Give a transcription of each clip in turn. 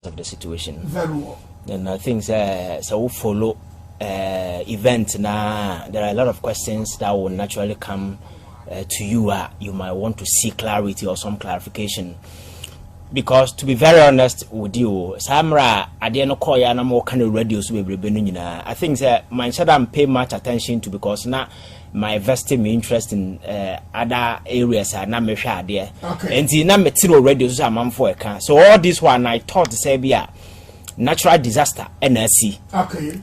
of the situation. Very well. And I think so we follow event now. There are a lot of questions that will naturally come to you. You might want to seek clarity or some clarification. Because to be very honest with you, Samra, I didn't call you more kind of radios we I think that my shouldn't pay much attention to because now my vested interest in other areas are not measured there. Okay. And the material radios are man for a can. So all this one I thought to say be a natural disaster NSC. Okay.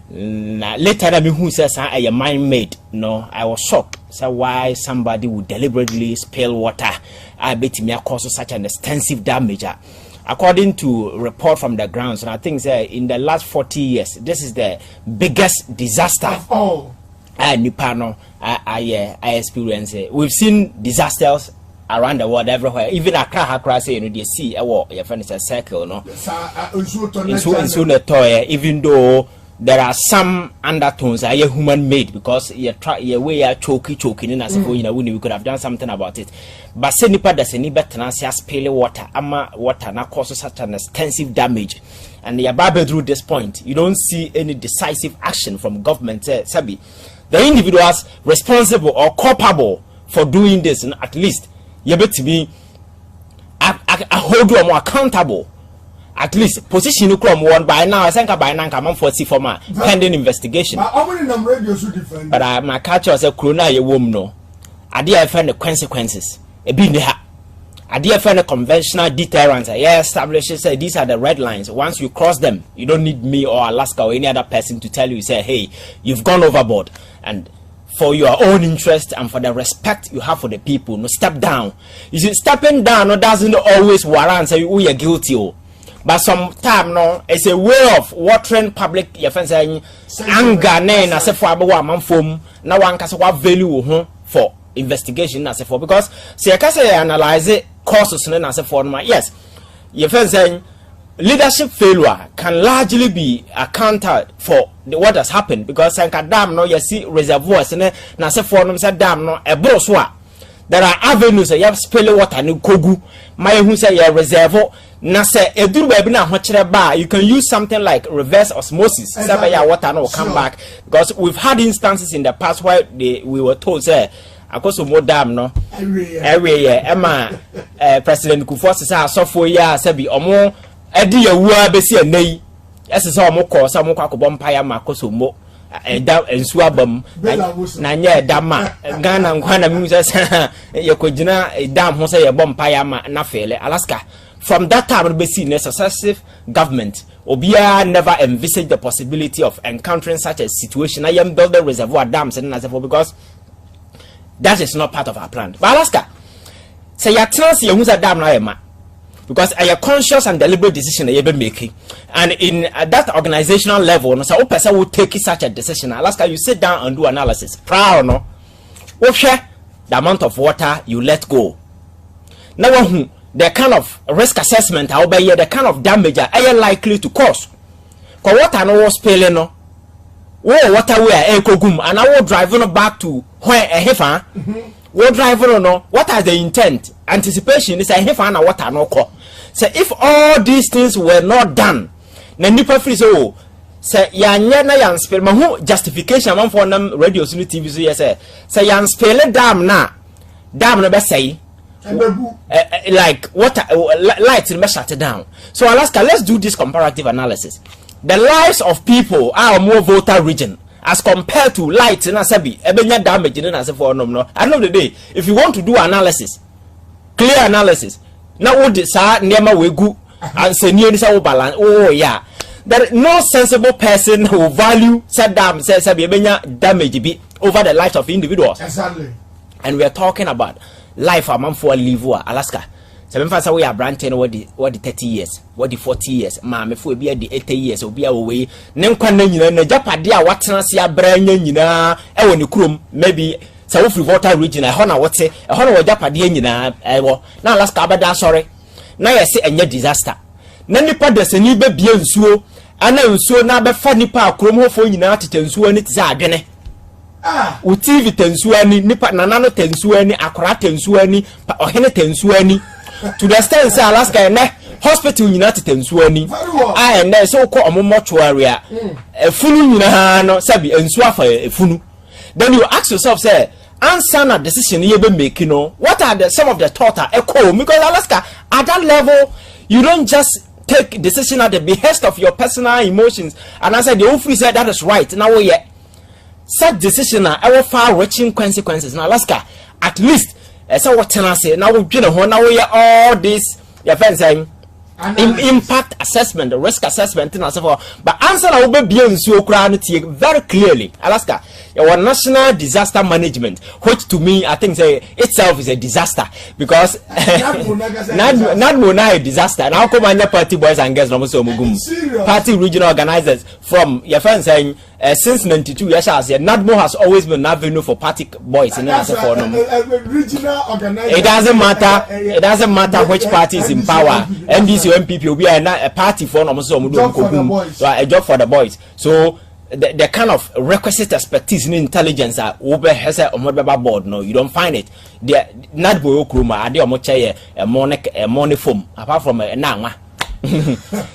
Later I mean who says I am mind made. No, I was shocked. So why somebody would deliberately spill water? I bet me cause such an extensive damage. According to report from the grounds, and I think in the last 40 years, this is the biggest disaster. Oh. Nipano, I experience it. We've seen disasters around the world everywhere. Even Accra say they see a war. Your friend is a circle, no. Even though there are some undertones are human made because you way are choking in as if we could have done something about it. But senipa does any better spill water, water now causes such an extensive damage. And the above through this point, you don't see any decisive action from government. Sabi, the individuals responsible or culpable for doing this, and at least you better be hold them accountable. At least position you come one by now. I think by now I'm for former pending investigation. But my culture as a corona you womb no. I did find the consequences. A bit there. I did find a conventional deterrence. Yeah, establishes say these are the red lines. Once you cross them, you don't need me or Alaska or any other person to tell you. Say, hey, you've gone overboard. And for your own interest and for the respect you have for the people, no step down. You see, stepping down no doesn't always warrant say we are guilty. But sometimes no, it's a way of watering public anger na se for abawa manfom na wan kase wa value for investigation na se for because say you can say analyze causes na se for no yes you saying leadership failure can largely be accounted for what has happened because sanka dam no you see reservoirs na se for no say dam no e bro so a there are avenues you have spill water ni kogu my who say you reservoir na say eduru ba bi na ho kire ba you can use something like reverse osmosis say ya water no come back because we've had instances in the past where we were told say Akufo-Addo dam no every year Emma President Akufo-Addo say asofo ya say bi omo edi yawu abesi anei ese say omo ko say omo kwakobọ mpaya ma Akufo-Addo ensu abam na nya dama Ghana nkwana mi say yakogina dam ho say ye bọ mpaya ma na fele Alaska. From that time, we see a successive government. Obia never envisaged the possibility of encountering such a situation. I am building reservoir dams and as because that is not part of our plan. But Alaska, say you trans you use a dam na because a conscious and deliberate decision you be making, and in that organizational level, no so person will take such a decision. Alaska, you sit down and do analysis. Proud no, share the amount of water you let go. Now the kind of risk assessment how be the kind of damage are likely to cause. Because water no was spilling no. Water where ekogum and I will drive on back to where a heifer. We drive on no. What are the intent? Anticipation is a heifer and water no call. So if all these things were not done, then nipa free so say yanya na yan spill ma who justification man for them radios and TV so yes say yan spill dam na be say like water lights will shut it down. So Alaska, let's do this comparative analysis. The lives of people are more Volta region as compared to lights in Asabi, ebenya damage in Asafo no. At the end of the day, if you want to do analysis, clear analysis, now would sa nema wegu and say near this balance. Oh yeah. There no sensible person who value said dam says ebenya damage be over the lives of individuals. Exactly. And we are talking about life a man for live Alaska. So when fast we are branching what the 30 years, what the 40 years, ma me for be the 80 years or be away. Nem kwan nyina na japade a watena se abranya nyina e woni krom maybe so we Volta region e ho na wote e ho na japade nyina e wo na Alaska abada sorry na yesi enye disaster na nipa desani be bia nsuo ana nsuo na be fa nipa akrom ho fo nyina tete nsuo ni tse adwene o TV tensuo ani nipa nanano tensuo ani akora tensuo ani ohene tensuo ani to the extent say Alaska ne hospital nyina tetensuo ani and then so ko mortuary a efunu nyina no sabi ensu afa efunu. Then you ask yourself, say, answer na decision you be making, what are some of the thought are echo? Because Alaska, at that level, you don't just take decision at the behest of your personal emotions. And I said, the Ofri said that is right. Now we such decision are far-reaching consequences. Now Alaska, at least, so what can I say? Now we all this, your friends saying. Impact assessment, the risk assessment, and so forth. But answer will be beyond so very clearly. Alaska, your national disaster management, which to me I think itself is a disaster because not more a disaster. Now come on your party boys and girls, party regional organizers from your friends saying since 92 years NADMO has always been an avenue for party boys in regional organizer. It doesn't matter which party is in power. NDC MPP will be a party for a job for the boys. So the kind of requisite expertise in intelligence has a board. No, you don't find it. The NADMO Okruma a money foam apart from a nanga.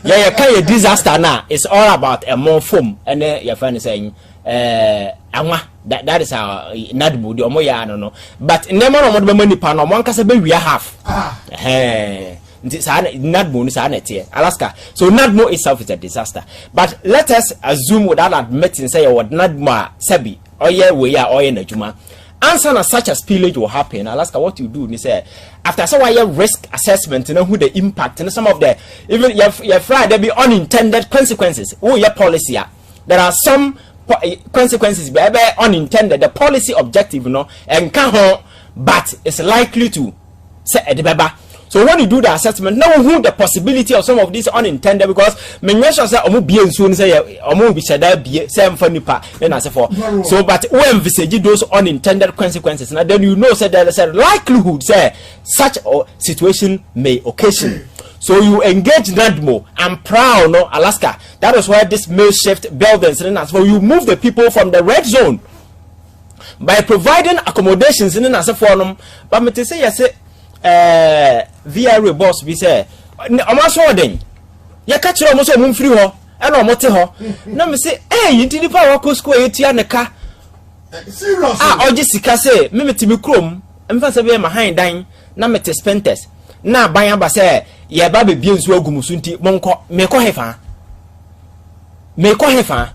Yeah, disaster now. It's all about a more foam, and your friend is saying, that is our NADMO, the Omoya, I don't know. But in the money panel, one can say we are half. NADMO is here, Alaska. So NADMO itself is a disaster. But let us assume without admitting, say, what NADMO Sebi, or yeah, we are or in the Juma. Answer na such a spillage will happen. Alaska, what you do, you say, after so your risk assessment, you know who the impact, and some of the even your friend there be unintended consequences. Oh, your policy, there are some consequences, but unintended. The policy objective, you know, and can't, but it's likely to say a. So when you do the assessment, now who the possibility of some of these unintended, because mention say omo be ensuo say omo be shada be say mfanipa then as for. So but when envisage those unintended consequences, now then you know say there is a likelihood say such a situation may occasion. So you engage NADMO and proud no Alaska. That is why this makeshift buildings and as for you move the people from the red zone by providing accommodations in as for them. But me say yes. VRA boss we say omaso den ya ka kire omo so mo mfiri ho e na omo te ho na me say you did power ko school etia ne ka serious oje sika say me metimi krom emfa se be ma han dan na mete spenters na ban aba say ye ba be bie nsu agumusu nti monko me ko hefa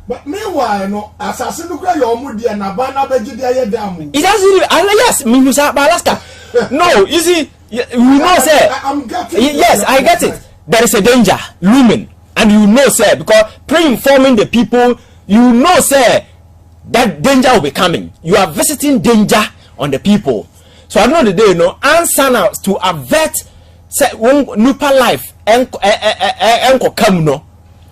but meanwhile no assassin no kra your omo dia na ban na be gide aye dam it doesn't yes me musa Alaska no you see we know say yes I get it. There is a danger looming and you know say because pre-informing the people you know say that danger will be coming. You are visiting danger on the people. So I know the day answer now to avert say nupa life enko come no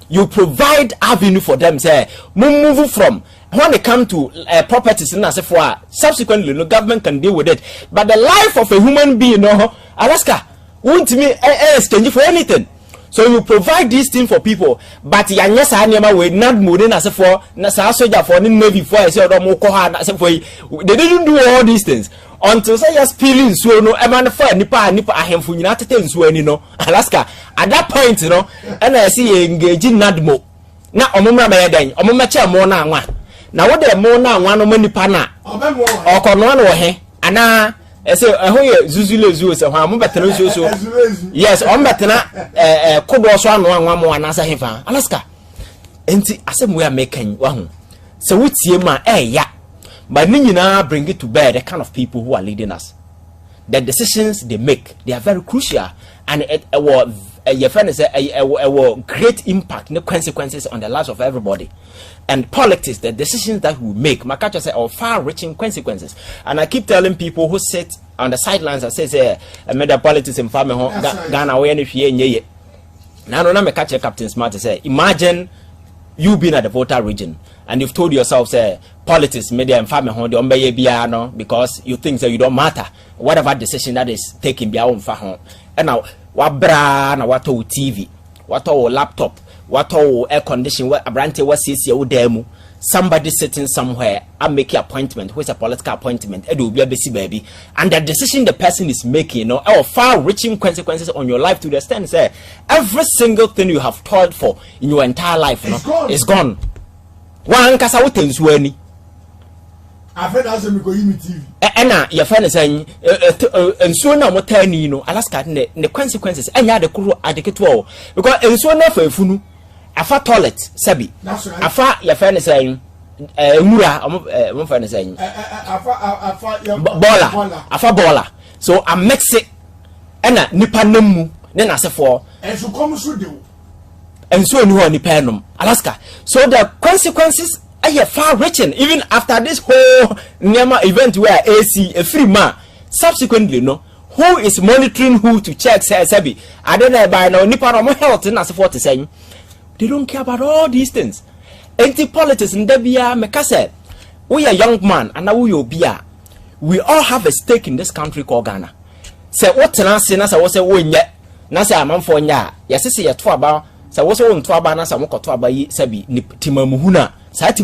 you provide avenue for them say move from when they come to properties and as for subsequently the government can deal with it, but the life of a human being Alaska won't me exchange for anything. So you provide these things for people, but yes I will not move in as for soldier for navy for I said they didn't do all these things until say yes peeling so no eman for nipa ahemfu nyina tete so ani no Alaska at that point and I see engaging NADMO na omumra me dan omumma che mo na anwa na wo de mo na anwa no manipa na okono no he ana say ehoye zuzule zuo se ho mo betena so yes on betena kodo so anu anwa mo ana sa hefa Alaska enti asem we amekan wa hu se wotie ma ya but ni nyina bring it to bear the kind of people who are leading us. The decisions they make, they are very crucial and your friend is a great impact, no consequences on the lives of everybody. And politics, the decisions that we make, Makacha say, are far-reaching consequences. And I keep telling people who sit on the sidelines and say, I made the politics in family, Ghana, where if you now, I'm a catcher, Captain Smart to say, imagine you being at the Volta region and you've told yourself, say, politics, media, and family, because you think that you don't matter. Whatever decision that is taken, be our own. And now, what brand, what TV, what laptop, what air condition, what a brand was CC demo. somebody sitting somewhere and make an appointment, which is a political appointment, it will be a busy baby, and the decision the person is making, you know, far-reaching consequences on your life to the extent say every single thing you have toiled for in your entire life, you know, is gone. One kasa wotensuani. I feel as we go in TV. Ena your friend is saying, and so now what tell you know, Alaska the consequences, and ya the kuru adiketwo because and so now for funu, afa toilet, sabi. That's right. Afa your friend is saying, mura, my friend is saying, afa bola. So I mix it, ena nipa nemu, then I say for, and so come so do. And so you nipa num, Alaska. So the consequences. Are far reaching even after this whole Nyama event where AC a free man subsequently no who is monitoring who to check sabi I don't know by now nipa no health and as for to say they don't care about all these things anti politics in debia meka say we a young man and now we obia we all have a stake in this country called Ghana say what na say na say wo say wo nye na say amanfo nya yes say ye to aba say wo say wo to aba na say mo to aba yi sabi timamuhuna that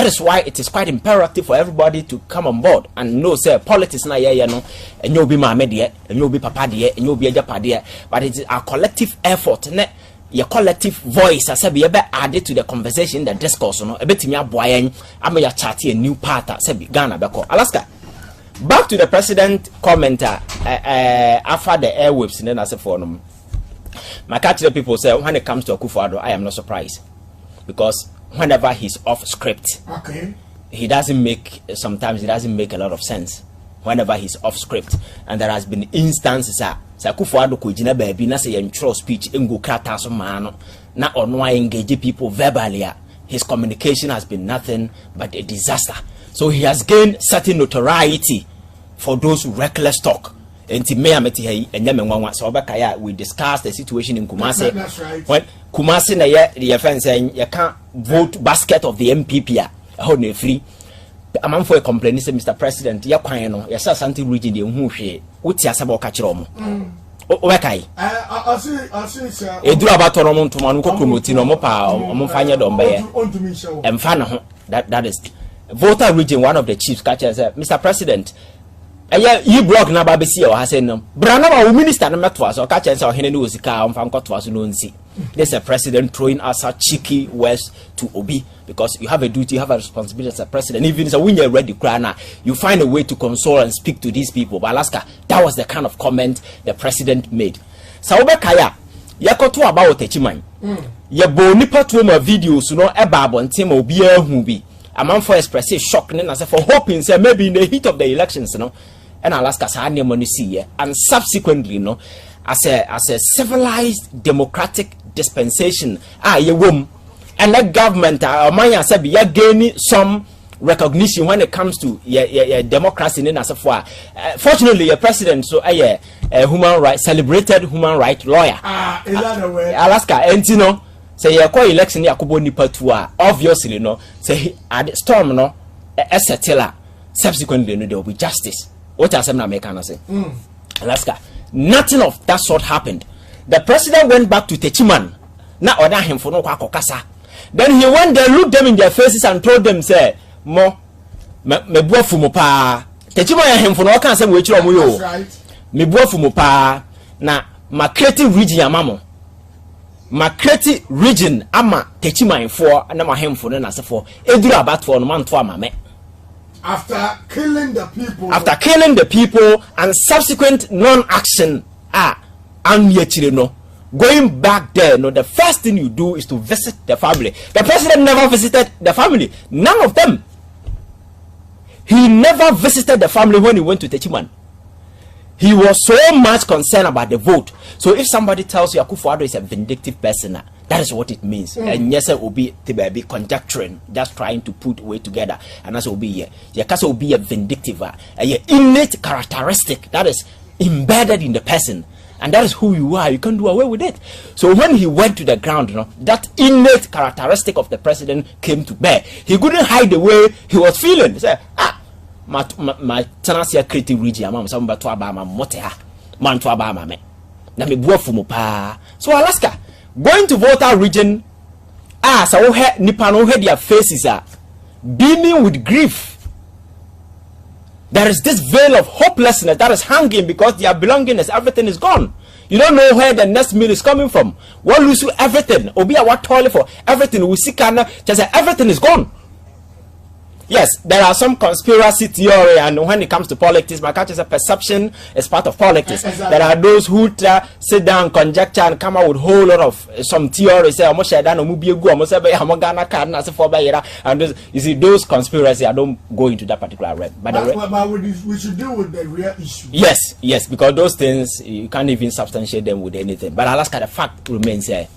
is why it is quite imperative for everybody to come on board and know say politics na yeah no and you'll be my media and you'll be papa dear and you'll be a japa dear, but it is our collective effort your collective voice as be added to the conversation, the discourse no a bit me aboyen am ya chatty a new part sabi Ghana beko Alaska. Back to the president commenter after the airwaves and then as a forum. My catch the people say when it comes to Akufo-Addo, I am not surprised. Because whenever he's off script, okay, he doesn't make a lot of sense whenever he's off script. And there has been instances Akufo-Addo ko jina baby na say intro speech ngo krata so man na ono engage people verbally. His communication has been nothing but a disaster. So he has gained certain notoriety for those reckless talk. Enti me ameti hai enyame nwanwa so obekaya we discussed the situation in Kumasi. That's right. When Kumasi na ye friend saying you can't vote basket of the MPP ho na free amanfo e complain say Mr. President ya kwan no ya sa something region de hu hwe wuti asaba okakire omo obekai I see sir eduru abato no ntoma no kokromoti no mo pa omo fanya do mbe emfa na ho that is Volta region. One of the chiefs catcher said Mr. President you blog na ba besi o ha say no brana ba minister na metwa so catcher say o hene no osika o mfa nkotwa so no nsi. There's a president throwing us a cheeky words to Obi because you have a duty, you have a responsibility as a president. Even so when you're ready, you find a way to console and speak to these people. But Alaska, that was the kind of comment the president made. So Kaya, yakoto about techiman. Ya bo nipa to my videos, no ebabo and team Obi hubi. A man for express shock and as for hoping say maybe in the heat of the elections, and Alaska sa money see and subsequently, as a civilized democratic dispensation ye wom and that government manya said be gaining some recognition when it comes to democracy in as for fortunately your president so a human rights celebrated human rights lawyer Alaska and say your call election yakubo nipa to obviously say at storm settle subsequently there will be justice what are some Americans say Alaska. Nothing of that sort happened. The president went back to Techiman. Na order him for no kwakokasa. Then he went there, looked them in their faces and told them, say, Mo, me buafu mo pa. Techiman ya him for no kan say we chiro mo yo. Me buafu mo pa. Na ma creative region amamo. Ma creative region ama Techiman for na ma him for na say for. Eduru about for no man to amame. After killing the people and subsequent non-action going back there the first thing you do is to visit the family. The president never visited the family, none of them. He never visited the family when he went to Techiman. He was so much concerned about the vote. So if somebody tells you Akufo-Addo is a vindictive person, that is what it means. And yes, it will be conjecturing, just trying to put way together. And that's will be here. Yakasa will be a vindictive, a innate characteristic that is embedded in the person. And that is who you are. You can't do away with it. So when he went to the ground, that innate characteristic of the president came to bear. He couldn't hide the way he was feeling. He said, my tenacia creative region, I'm some to Abama Motea, man to Abama me. Na me buafu mo pa. So Alaska, going to Volta region so nipa no their faces are beaming with grief. There is this veil of hopelessness that is hanging because their belongings, everything is gone. You don't know where the next meal is coming from. What lose you everything? Obia what toilet for everything? We see just everything is gone. Yes, there are some conspiracy theory, and when it comes to politics, my country a perception is part of politics. Exactly. There are those who sit down, conjecture, and come out with a whole lot of some theories. Say, and you see those conspiracy. I don't go into that particular realm. But we should deal with the real issue. Yes, because those things you can't even substantiate them with anything. But Alaska, the fact remains here.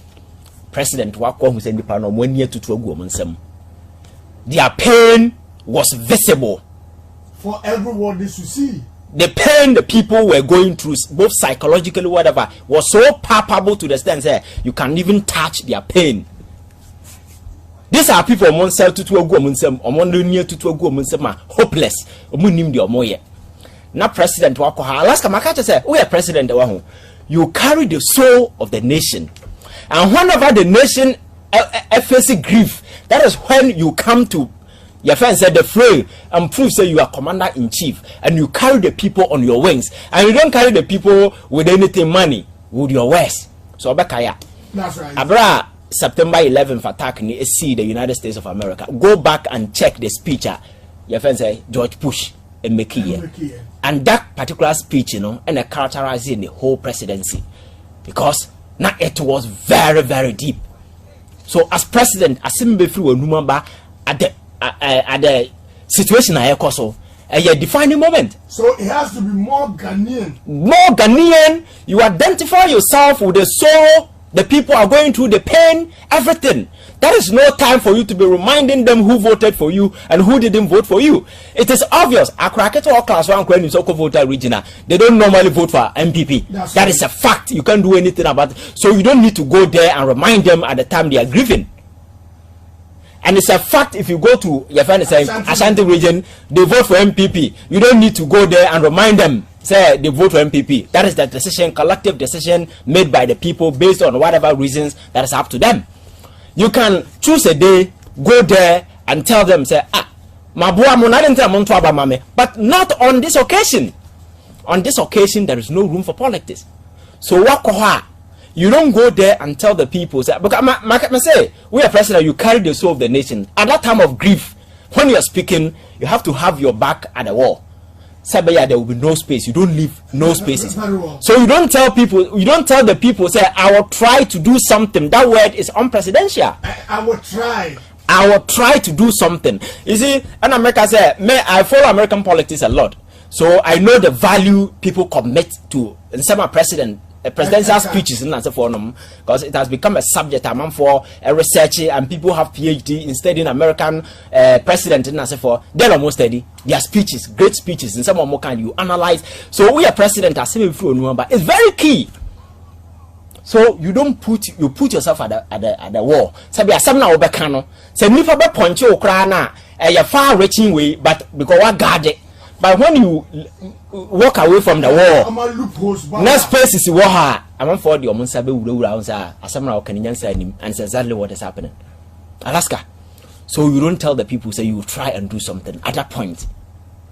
President Wako who said the 1 year to 2 their pain was visible for everyone to see. The pain the people were going through, both psychologically, whatever, was so palpable to the extent that you can't even touch their pain. These are people hopeless. Now President Wako Alaska Makacha said, we are President Wahu. You carry the soul of the nation. And whenever the nation faces grief, that is when you come to your friend said the fray and prove say you are commander in chief and you carry the people on your wings and you don't carry the people with anything money with your words. So Bekaya. That's right. Abra September 11th attack in the United States of America. Go back and check the speech. Your friend say George Bush and McKee. And that particular speech, and it characterizing the whole presidency because now it was very, very deep. So as president, I seem be through a number at the situation I also a defining moment. So it has to be more Ghanaian. More Ghanaian. You identify yourself with the sorrow the people are going through, the pain, everything. That is no time for you to be reminding them who voted for you and who didn't vote for you. It is obvious. Akraketo or class 1 in Soko Volta regional, they don't normally vote for MPP. That is a fact. You can't do anything about it. So you don't need to go there and remind them at the time they are grieving. And it's a fact if you go to your friend saying Ashanti region, they vote for MPP. You don't need to go there and remind them, say they vote for MPP. That is the decision, collective decision made by the people based on whatever reasons that is up to them. You can choose a day, go there and tell them, say, but not on this occasion. On this occasion, there is no room for politics. So you don't go there and tell the people, say, because say, we are president, you carry the soul of the nation. At that time of grief, when you are speaking, you have to have your back at the wall. Sabaya, there will be no space. You don't leave no spaces. So you don't tell people, you don't tell the people, say, I will try to do something. That word is unpresidential. I will try. I will try to do something. You see, and America say, I follow American politics a lot. So I know the value people commit to some presidential speeches and so forth, because it has become a subject among for research and people have PhD in studying American president and so forth. They're almost study their speeches, great speeches, and some more kind you analyze. So we are president as but it's very key. So you don't put yourself at the wall. Sabi asam na obeka no. Say nipa be punch you kra na a far reaching way, but because what guard it. But when you walk away from the wall, next space is waha. I'm for the omunsabe wura asam na okaniyan say and it's exactly what is happening. Alaska. So you don't tell the people, say you try and do something. At that point,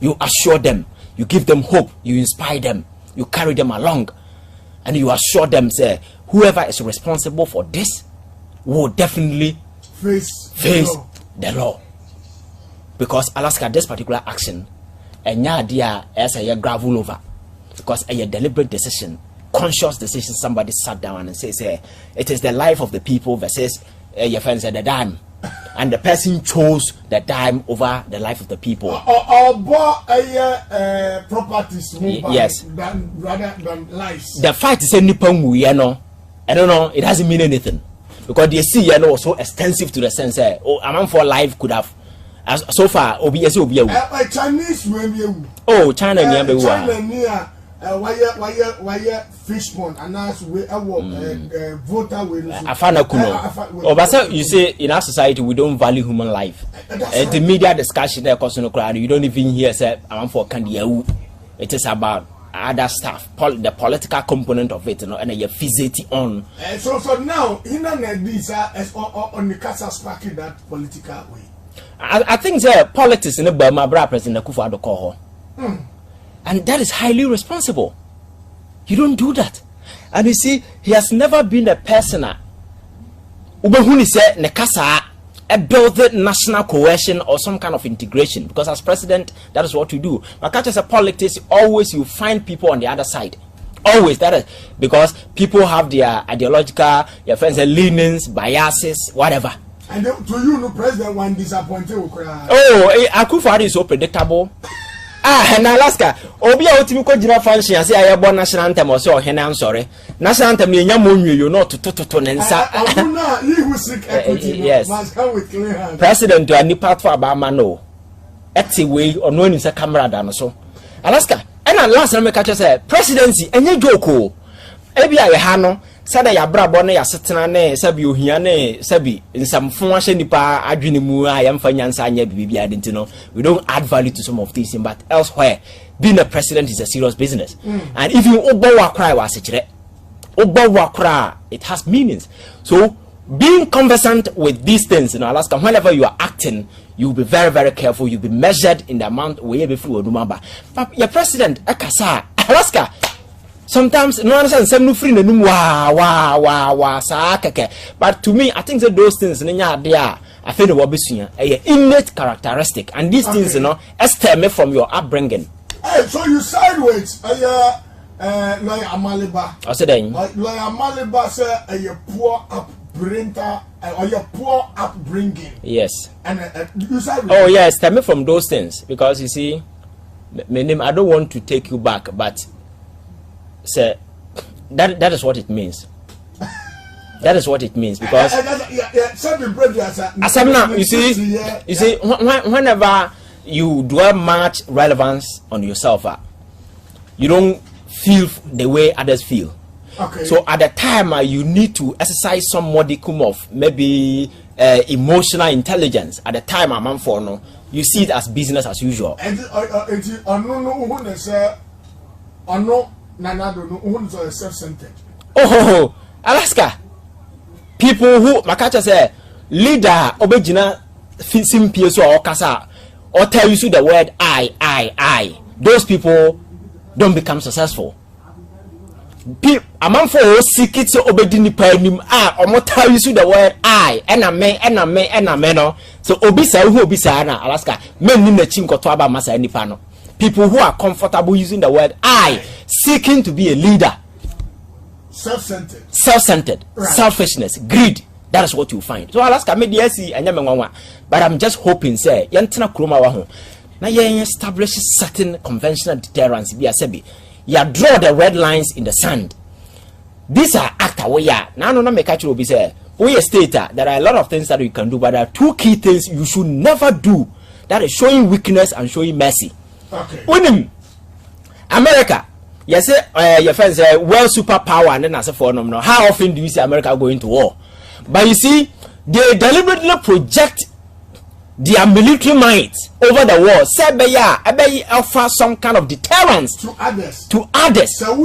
you assure them, you give them hope, you inspire them, you carry them along, and you assure them, say, whoever is responsible for this will definitely face the law. Because Alaska, this particular action, and idea as a gravel over, because a deliberate decision, conscious decision, somebody sat down and says, hey, it is the life of the people versus your friends at the dime. And the person chose the dime over the life of the people. Or bought properties yes. rather than lives. The fight is a nippon, I don't know, it doesn't mean anything. Because the sea was so extensive to the sense, I'm for life could have. As so far, Chinese China near wire fish pond and now we Volta will Afana Kuno. But you say in our society we don't value human life. The media discussion there cause no crowd. You don't even hear say I'm for Candy. It is about other stuff, the political component of it, you know, and you visit on. So now, in this on the Casa sparking that political way. I think the politics in the Burma President Akufo-Addo call her. And that is highly responsible. You don't do that. And you see, he has never been a person who said Nekasa build national cohesion or some kind of integration, because as president, that is what you do. But as a politics, always you find people on the other side. Always, that is because people have their ideological, your friends, leanings, biases, whatever. And to you, no president, one disappointed. Oh, Akufo-Addo is so predictable. And Alaska, Obi Otimiko Jira function, I say I born national anthem or so, I'm sorry. National anthem, you know, to Nensa. Yes. President to any part for Abamano. Etsy way or no in a camera than so. Alaska, and last time I catch say presidency, and you joke. Ebi a hano said ya brabo na ya setena na sabi ohia na sabi nsamfo ahye nipa adwene mu a ya mfa nyansa anya bibia de ntino. We don't add value to some of these, but elsewhere being a president is a serious business. And if you obawa cry wa sekire obawa cry, it has meanings. So being conversant with these things in Alaska, whenever you are acting, you'll be very, very careful. You'll be measured in the amount where you feel number. But your president Akasa Alaska, sometimes no understand some no free no wa sa keke. But to me, I think that those things there, I feel the wobisunya a innate characteristic, and these things, you know, stem from your upbringing. Hey, so you sideways lawyer Amaliba. I said then lawyer Amaliba say a poor upbringing or your poor upbringing. Yes. And you sideways. Oh yes, stem from those things, because you see, my name, I don't want to take you back, but sir, that is what it means. That is what it means, because you see, whenever you dwell much relevance on yourself, you don't feel the way others feel. Okay. So at the time, you need to exercise some modicum of maybe emotional intelligence. At the time, I'm for no, you see it as business as usual. And self-centered. Oh, Alaska. People who Makacha say leader obejina simple so or kasa or tell you the word I. Those people don't become successful. Among for seek it so obedini panim or tell you the word I and a me no. So obisa who obisa na Alaska men in the chinko to aba masa any pano. People who are comfortable using the word I, seeking to be a leader. Self-centered, right. Selfishness, greed. That is what you find. So Alaska me DSC and Yamenwa. But I'm just hoping, say, Yantina Kroma Waho. Now you establish certain conventional deterrence. Be a sebi. You draw the red lines in the sand. These are actor we are. Now no make actually be say. We a stater. There are a lot of things that you can do, but there are two key things you should never do. That is showing weakness and showing mercy. Okay. When America, yes, your friends say world superpower, and then as a phenomenon. No. How often do you see America going to war? But you see, they deliberately project their military might over the war. Say, offer some kind of deterrence to others. So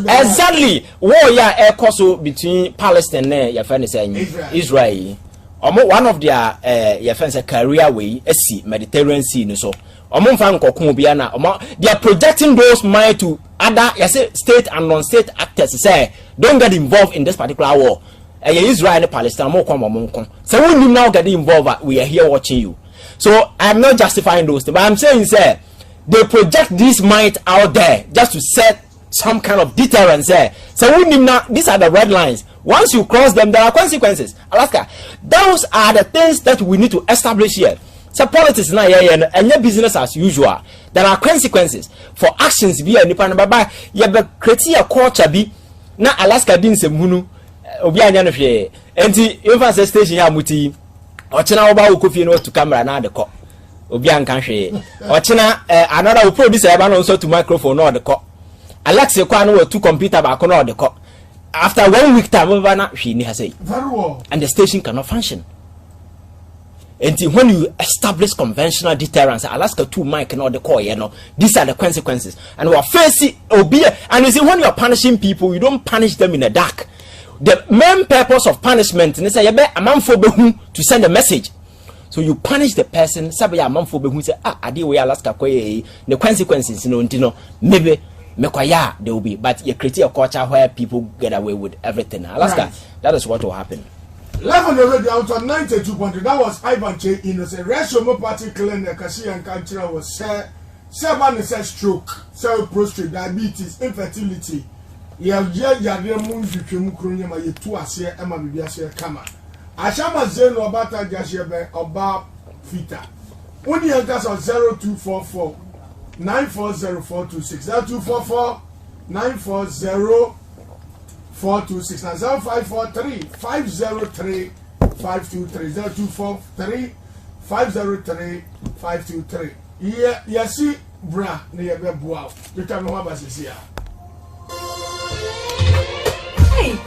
exactly. War air course between Palestine and your friend is saying Israel. One of their your friends career way, sea, Mediterranean Sea, so. They are projecting those might to other state and non-state actors. Say, don't get involved in this particular war. Israel and Palestine. So when you now get involved, we are here watching you. So I'm not justifying those things, but I'm saying, say, they project this might out there just to set some kind of deterrence there. So when you now, these are the red lines. Once you cross them, there are consequences. Alaska, those are the things that we need to establish here. So politics now and your business as usual. There are consequences for actions be any pan baba. You be create a culture be na Alaska din se munu obi anya no hwe. Enti info station ya muti. Ochina oba okofie no to camera na de ko. Obi anka hwe. Ochina another producer eba no so to microphone no de ko. Alex kwa no to computer ba ko no de ko. After 1 week time over na hwe ni ha say. Very well. And the station cannot function. And when you establish conventional deterrence, Alaska 2 Mike and all the core, these are the consequences. And we're facing obia. And you see, when you're punishing people, you don't punish them in the dark. The main purpose of punishment is to send a message. So you punish the person, sabi a man for who say, adi we Alaska the consequences, maybe mekwaya there will be, but you create a culture where people get away with everything. Alaska, right. That is what will happen. Level the radio out on 92.3. That was Ivan Che Innocent. Racial party claim the Kashi and Country was seven stroke, prostrate, diabetes, infertility. Ya moon you came cronium, you 2 years, Emma Bibiasia Kama. Ashama Zeno Obata Jashebe Oba Fita. When you enter on 0244 940426, 0244 940426, and 0543 503 523, 0243 503 523. Yes, bra, near Bebuao. You can know about this here.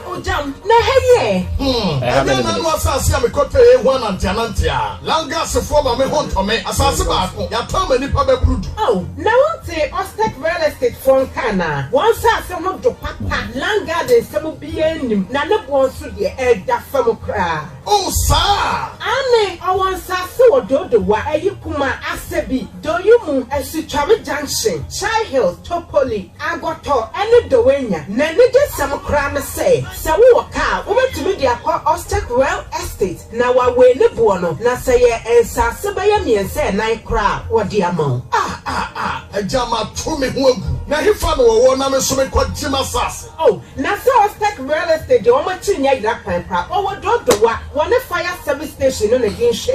Oh, jam, na hey, and then I was asking me cote one and tenantia. Langas for my home to me, as I said, ya told me Papa Crude. Oh, now say Ostek real estate from Cana. Once I some of the papa, Langa, and some being none wants to get a daffamo cry. Oh, sir, I want Sasso do the why you kuma asebi, do you move as you travel junction, Chai Hills, Topoli, Agoto, and the Duenya, Nene some crime say. So we walk out, we went to media called Ostek Real Estate. Now I weigh the buono, na say and Sasabaya me and say night crowd, what the amount. A jama to me who now he found one I'm so called Jim Sass. Oh, now so Ostek Real Estate, the Omachinya Yak Pine Crab, or what do the one fire service station on against